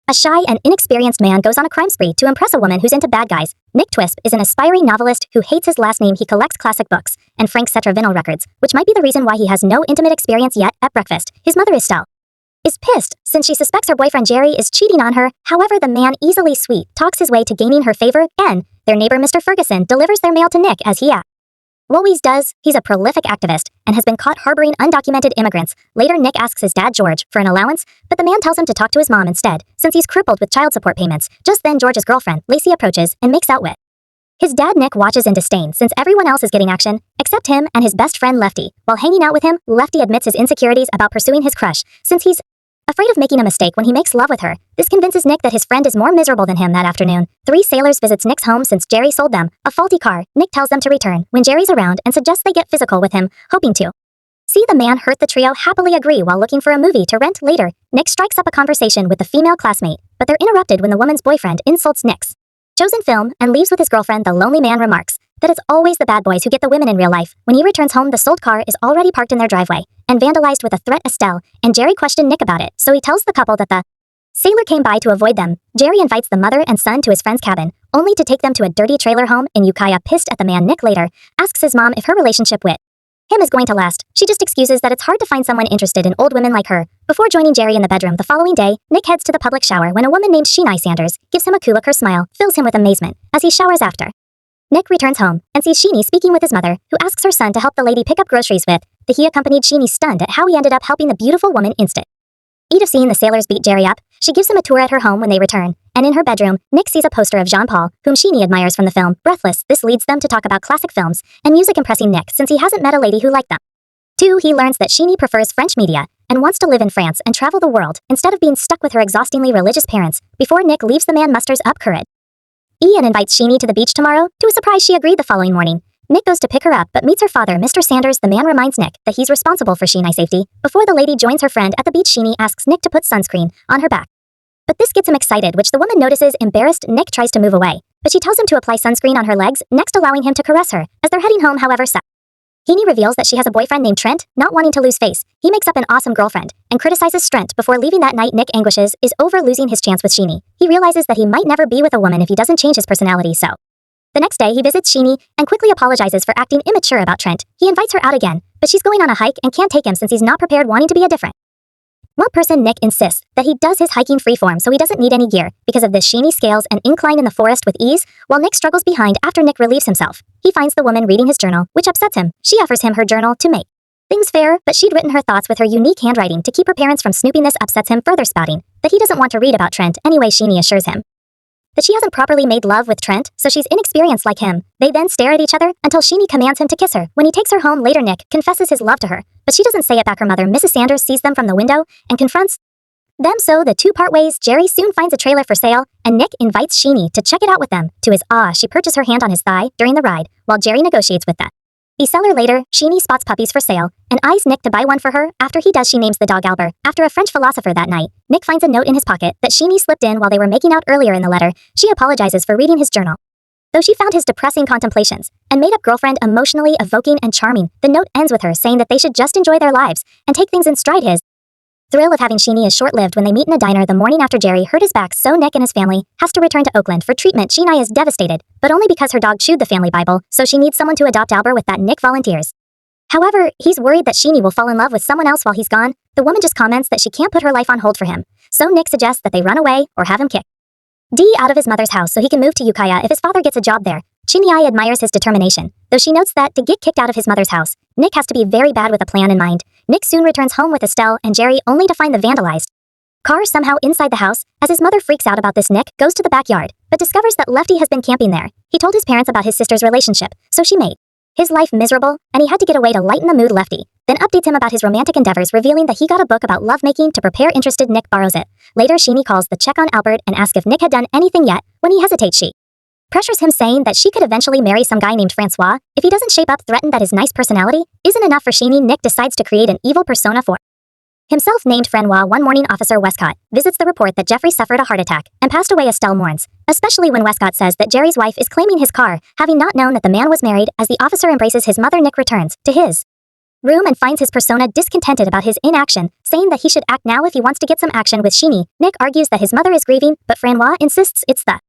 A shy and inexperienced man goes on a crime spree to impress a woman who's into bad guys. Nick Twisp is an aspiring novelist who hates his last name. He collects classic books and Frank Sinatra vinyl records, which might be the reason why he has no intimate experience yet at breakfast. His mother Estelle is pissed since she suspects her boyfriend Jerry is cheating on her. However, the man, easily sweet, talks his way to gaining her favor, and their neighbor Mr. Ferguson delivers their mail to Nick as he always does. He's a prolific activist and has been caught harboring undocumented immigrants. Later, Nick asks his dad George for an allowance, but the man tells him to talk to his mom instead, since he's crippled with child support payments. Just then, George's girlfriend, Lacey, approaches and makes out with his dad. Nick watches in disdain since everyone else is getting action, except him and his best friend Lefty. While hanging out with him, Lefty admits his insecurities about pursuing his crush, since he's afraid of making a mistake when he makes love with her. This convinces Nick that his friend is more miserable than him that afternoon. 3 sailors visits Nick's home since Jerry sold them a faulty car. Nick tells them to return when Jerry's around and suggests they get physical with him, hoping to see the man hurt. The trio happily agree while looking for a movie to rent later. Nick strikes up a conversation with the female classmate, but they're interrupted when the woman's boyfriend insults Nick's chosen film and leaves with his girlfriend. The lonely man remarks that it's always the bad boys who get the women in real life. When he returns home, the sold car is already parked in their driveway and vandalized with a threat. Estelle and Jerry question Nick about it, so he tells the couple that the sailor came by to avoid them. Jerry invites the mother and son to his friend's cabin, only to take them to a dirty trailer home in Ukiah. Pissed at the man, Nick later asks his mom if her relationship with him is going to last. She just excuses that it's hard to find someone interested in old women like her. Before joining Jerry in the bedroom the following day, Nick heads to the public shower when a woman named Sheeni Sanders gives him a cool. Her smile fills him with amazement as he showers after. Nick returns home and sees Sheeni speaking with his mother, who asks her son to help the lady pick up groceries with. He accompanied Sheeni, stunned at how he ended up helping the beautiful woman instant. Of seeing the sailors beat Jerry up, she gives him a tour at her home when they return, and in her bedroom, Nick sees a poster of Jean Paul, whom Sheeni admires from the film Breathless. This leads them to talk about classic films and music, impressing Nick since he hasn't met a lady who liked them. 2. He learns that Sheeni prefers French media and wants to live in France and travel the world instead of being stuck with her exhaustingly religious parents. Before Nick leaves, the man musters up courage and invites Sheeni to the beach tomorrow. To his surprise, she agreed the following morning. Nick goes to pick her up but meets her father, Mr. Sanders. The man reminds Nick that he's responsible for Sheeni's safety. Before the lady joins her friend at the beach, Sheeni asks Nick to put sunscreen on her back, but this gets him excited, which the woman notices. Embarrassed, Nick tries to move away, but she tells him to apply sunscreen on her legs, next allowing him to caress her. As they're heading home, however, Sheeni reveals that she has a boyfriend named Trent. Not wanting to lose face, he makes up an awesome girlfriend and criticizes Trent before leaving that night. Nick anguishes is over losing his chance with Sheeni. He realizes that he might never be with a woman if he doesn't change his personality, so the next day he visits Sheeni and quickly apologizes for acting immature about Trent. He invites her out again, but she's going on a hike and can't take him since he's not prepared, wanting to be a different one person. Nick insists that he does his hiking freeform so he doesn't need any gear. Because of this, Sheeni scales an incline in the forest with ease, while Nick struggles behind. After Nick relieves himself, he finds the woman reading his journal, which upsets him. She offers him her journal to make things fair, but she'd written her thoughts with her unique handwriting to keep her parents from snooping. This upsets him further, spouting that he doesn't want to read about Trent anyway. Sheeni assures him that she hasn't properly made love with Trent, so she's inexperienced like him. They then stare at each other until Sheeni commands him to kiss her. When he takes her home later, Nick confesses his love to her, but she doesn't say it back. Her mother, Mrs. Sanders, sees them from the window and confronts them, so the two part ways. Jerry soon finds a trailer for sale, and Nick invites Sheeni to check it out with them. To his awe, she perches her hand on his thigh during the ride, while Jerry negotiates with the seller. Later, Sheeni spots puppies for sale and eyes Nick to buy one for her. After he does, she names the dog Albert, after a French philosopher. That night, Nick finds a note in his pocket that Sheeni slipped in while they were making out earlier. In the letter, she apologizes for reading his journal, though she found his depressing contemplations and made-up girlfriend emotionally evoking and charming. The note ends with her saying that they should just enjoy their lives and take things in stride. His thrill of having Sheeni is short-lived when they meet in a diner the morning after Jerry hurt his back, so Nick and his family has to return to Oakland for treatment. Sheeni is devastated, but only because her dog chewed the family Bible, so she needs someone to adopt Albert. With that, Nick volunteers. However, he's worried that Sheeni will fall in love with someone else while he's gone. The woman just comments that she can't put her life on hold for him, so Nick suggests that they run away or have him kick out of his mother's house so he can move to Ukiah if his father gets a job there. Sheeni admires his determination, though she notes that to get kicked out of his mother's house, Nick has to be very bad with a plan in mind. Nick soon returns home with Estelle and Jerry, only to find the vandalized car somehow inside the house. As his mother freaks out about this, Nick goes to the backyard, but discovers that Lefty has been camping there. He told his parents about his sister's relationship, so she made his life miserable, and he had to get away to lighten the mood. Lefty then updates him about his romantic endeavors, revealing that he got a book about lovemaking to prepare interested. Nick borrows it. Later, Sheeni calls to check on Albert and asks if Nick had done anything yet. When he hesitates, she pressures him, saying that she could eventually marry some guy named Francois if he doesn't shape up, threatened that his nice personality isn't enough for Sheeni. Nick decides to create an evil persona for himself named Francois. One morning, Officer Westcott visits the report that Jeffrey suffered a heart attack and passed away. Estelle mourns, especially when Westcott says that Jerry's wife is claiming his car, having not known that the man was married. As the officer embraces his mother, Nick returns to his room and finds his persona discontented about his inaction, saying that he should act now if he wants to get some action with Sheenie. Nick argues that his mother is grieving, but Francois insists it's the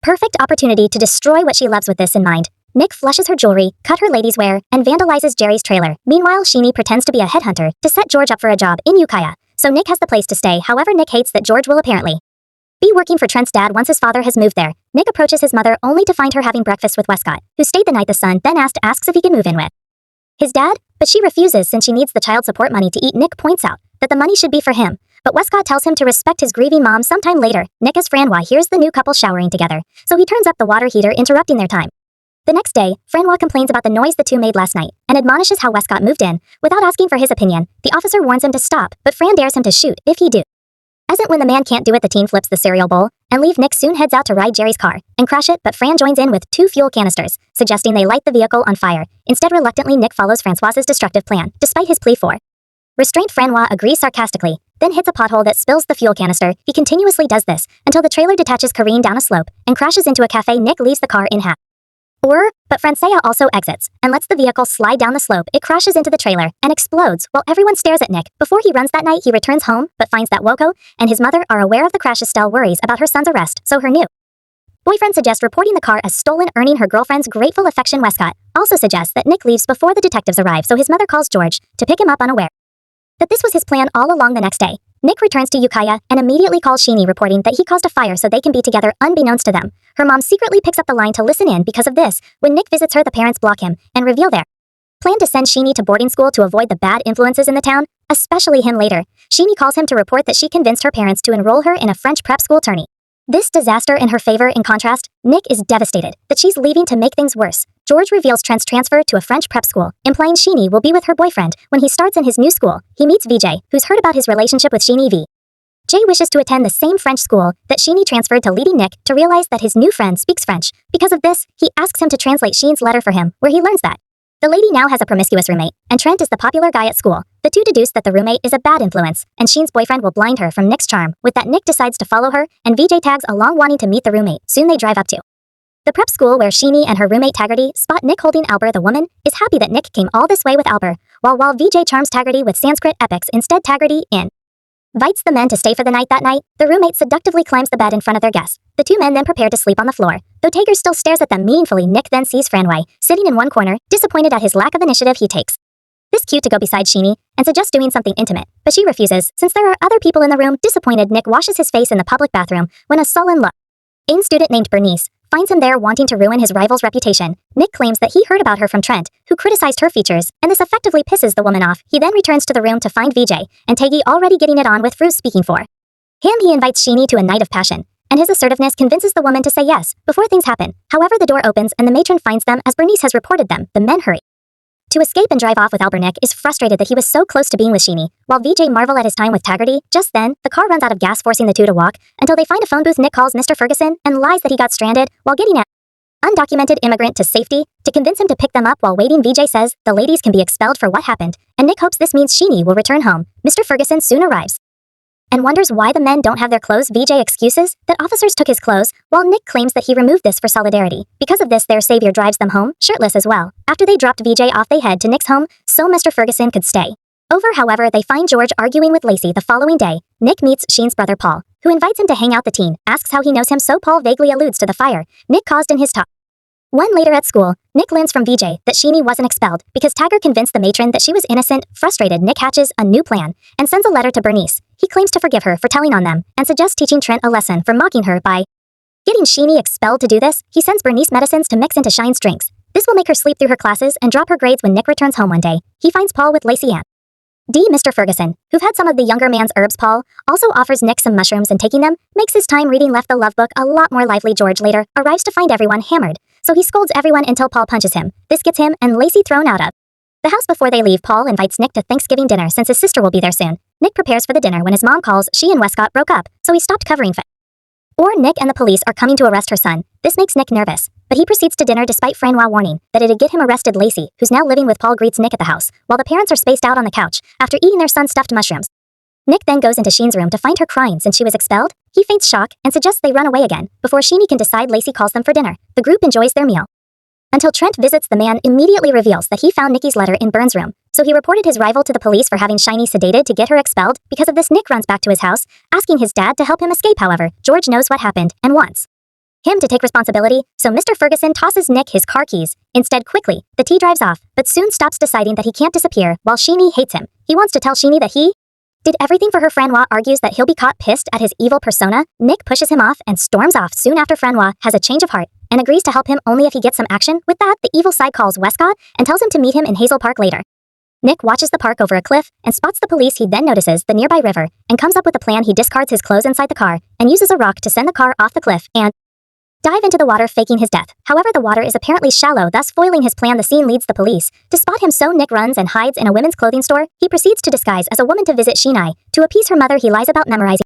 perfect opportunity to destroy what she loves with this in mind. Nick flushes her jewelry, cut her ladies' wear, and vandalizes Jerry's trailer. Meanwhile, Sheenie pretends to be a headhunter to set George up for a job in Ukiah, so Nick has the place to stay. However, Nick hates that George will apparently be working for Trent's dad once his father has moved there. Nick approaches his mother only to find her having breakfast with Westcott, who stayed the night. The son then asks if he can move in with his dad, but she refuses since she needs the child support money to eat. Nick points out that the money should be for him, but Westcott tells him to respect his grieving mom. Sometime later, Nick as Francois hears the new couple showering together, so he turns up the water heater, interrupting their time. The next day, Francois complains about the noise the two made last night and admonishes how Westcott moved in without asking for his opinion. The officer warns him to stop, but Fran dares him to shoot if he do. As it when the man can't do it, the teen flips the cereal bowl and leave. Nick soon heads out to ride Jerry's car and crash it, but Fran joins in with 2 fuel canisters, suggesting they light the vehicle on fire. Instead, reluctantly, Nick follows Francois's destructive plan, despite his plea for restraint. Francois agrees sarcastically, then hits a pothole that spills the fuel canister. He continuously does this until the trailer detaches, careening down a slope, and crashes into a cafe. Nick leaves the car in half. But Francia also exits and lets the vehicle slide down the slope. It crashes into the trailer and explodes while everyone stares at Nick. Before he runs that night, he returns home, but finds that Woko and his mother are aware of the crash. Estelle worries about her son's arrest, so her new boyfriend suggests reporting the car as stolen, earning her girlfriend's grateful affection. Westcott also suggests that Nick leaves before the detectives arrive, so his mother calls George to pick him up, unaware that this was his plan all along. The next day, Nick returns to Ukiah and immediately calls Sheenie, reporting that he caused a fire so they can be together unbeknownst to them. Her mom secretly picks up the line to listen in because of this. When Nick visits her, the parents block him and reveal their plan to send Sheenie to boarding school to avoid the bad influences in the town, especially him. Later, Sheenie calls him to report that she convinced her parents to enroll her in a French prep school tourney. This disaster in her favor. In contrast, Nick is devastated that she's leaving to make things worse. George reveals Trent's transfer to a French prep school, implying Sheenie will be with her boyfriend when he starts in his new school. He meets VJ, who's heard about his relationship with Sheenie. VJ wishes to attend the same French school that Sheenie transferred to, leading Nick to realize that his new friend speaks French. Because of this, he asks him to translate Sheen's letter for him, where he learns that the lady now has a promiscuous roommate, and Trent is the popular guy at school. The two deduce that the roommate is a bad influence, and Sheen's boyfriend will blind her from Nick's charm. With that, Nick decides to follow her, and VJ tags along, wanting to meet the roommate. Soon they drive up to the prep school, where Sheenie and her roommate Taggarty spot Nick holding Albert. The woman is happy that Nick came all this way with Albert, while VJ charms Taggarty with Sanskrit epics. Instead, Taggarty invites the men to stay for the night. That night, the roommate seductively climbs the bed in front of their guests. The two men then prepare to sleep on the floor. Though Tager still stares at them meaningfully, Nick then sees Francois sitting in one corner, disappointed at his lack of initiative. He takes this cue to go beside Sheenie and suggests doing something intimate, but she refuses since there are other people in the room. Disappointed, Nick washes his face in the public bathroom when a sullen in student named Bernice finds him there, wanting to ruin his rival's reputation. Nick claims that he heard about her from Trent, who criticized her features, and this effectively pisses the woman off. He then returns to the room to find VJ and Taggy already getting it on with Fruz. Speaking for him, he invites Sheenie to a night of passion, and his assertiveness convinces the woman to say yes before things happen. However, the door opens and the matron finds them as Bernice has reported them. The men hurry to escape and drive off with Albert. Nick is frustrated that he was so close to being with Sheenie, while VJ marvel at his time with Taggarty. Just then, the car runs out of gas, forcing the two to walk until they find a phone booth. Nick calls Mr. Ferguson and lies that he got stranded while getting an undocumented immigrant to safety to convince him to pick them up. While waiting, VJ says the ladies can be expelled for what happened, and Nick hopes this means Sheenie will return home. Mr. Ferguson soon arrives and wonders why the men don't have their clothes. VJ excuses that officers took his clothes, while Nick claims that he removed this for solidarity. Because of this, their savior drives them home, shirtless as well. After they dropped VJ off, they head to Nick's home so Mr. Ferguson could stay over. However, they find George arguing with Lacey. The following day, Nick meets Sheen's brother Paul, who invites him to hang out. The teen asks how he knows him, so Paul vaguely alludes to the fire Nick caused in his talk. One later at school, Nick learns from VJ that Sheenie wasn't expelled because Tagger convinced the matron that she was innocent. Frustrated, Nick hatches a new plan and sends a letter to Bernice. He claims to forgive her for telling on them and suggests teaching Trent a lesson for mocking her by getting Sheenie expelled. To do this, he sends Bernice medicines to mix into Shine's drinks. This will make her sleep through her classes and drop her grades. When Nick returns home one day, he finds Paul with Lacey and Mr. Ferguson, who've had some of the younger man's herbs. Paul also offers Nick some mushrooms, and taking them makes his time reading the love book a lot more lively. George later arrives to find everyone hammered, so he scolds everyone until Paul punches him. This gets him and Lacey thrown out of the house. Before they leave, Paul invites Nick to Thanksgiving dinner since his sister will be there soon. Nick prepares for the dinner when his mom calls. She and Westcott broke up, so he stopped covering Nick and the police are coming to arrest her son. This makes Nick nervous, but he proceeds to dinner despite Francois warning that it'd get him arrested. Lacey, who's now living with Paul, greets Nick at the house, while the parents are spaced out on the couch after eating their son's stuffed mushrooms. Nick then goes into Sheen's room to find her crying since she was expelled. He feigns shock and suggests they run away again before Sheenie can decide. Lacey calls them for dinner. The group enjoys their meal. Until Trent visits, the man immediately reveals that he found Nikki's letter in Burns' room, so he reported his rival to the police for having Shiny sedated to get her expelled. Because of this, Nick runs back to his house, asking his dad to help him escape. However, George knows what happened and wants him to take responsibility, so Mr. Ferguson tosses Nick his car keys. Instead, quickly, the T drives off, but soon stops, deciding that he can't disappear, while Sheeny hates him. He wants to tell Sheeny that he did everything for her. Francois argues that he'll be caught. Pissed at his evil persona, Nick pushes him off and storms off. Soon after, Francois has a change of heart and agrees to help him only if he gets some action. With that, the evil side calls Westcott and tells him to meet him in Hazel Park later. Nick watches the park over a cliff and spots the police. He then notices the nearby river and comes up with a plan. He discards his clothes inside the car and uses a rock to send the car off the cliff and dive into the water, faking his death. However, the water is apparently shallow, thus foiling his plan. The scene leads the police to spot him, so Nick runs and hides in a women's clothing store. He proceeds to disguise as a woman to visit Sheeny. To appease her mother, he lies about memorizing